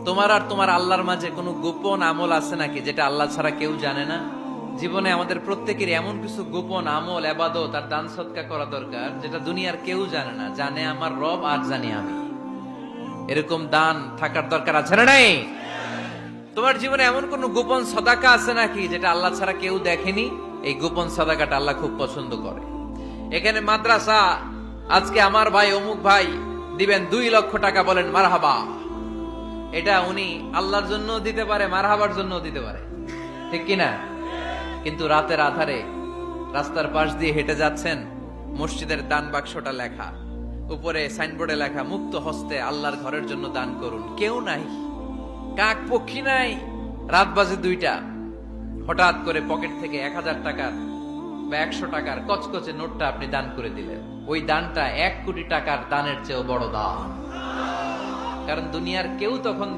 তোমার আর তোমার আল্লাহর মাঝে কোনো গোপন আমল আছে নাকি যেটা আল্লাহ ছাড়া কেউ জানে না? জীবনে আমাদের প্রত্যেকের এমন কিছু গোপন আমল, ইবাদত আর দান সদকা করা দরকার যেটা দুনিয়ার কেউ জানে না, জানে আমার রব আর জানি আমি। এরকম দান থাকার দরকার আছে না নাই? তোমার জীবনে এমন কোন গোপন সদাকা আছে নাকি যেটা আল্লাহ ছাড়া কেউ দেখেনি? এই গোপন সদাকাটা আল্লাহ খুব পছন্দ করে। এখানে মাদ্রাসা, আজকে আমার ভাই অমুক ভাই দিবেন 2 লক্ষ টাকা, বলেন মারহাবা। এটা উনি আল্লাহর জন্য দিতে পারে, মারহাবার জন্য দিতে পারে, ঠিক কিনা? কিন্তু রাতের আধারে রাস্তার পাশ দিয়ে হেঁটে যাচ্ছেন, মসজিদের দান বাক্সটা লেখা, উপরে সাইনবোর্ডে লেখা মুক্ত হস্তে আল্লাহর ঘরের জন্য দান করুন। কেউ নাই, কাক পক্ষী নাই। রাত বাজে 2টা, হঠাৎ করে পকেট থেকে 1000 টাকার বা 100 টাকার কচকচে নোটটা আপনি দান করে দিলেন। ওই দানটা 1 কোটি টাকার দানের চেয়েও বড় দান। কারণ দুনিয়ার কেউ তখন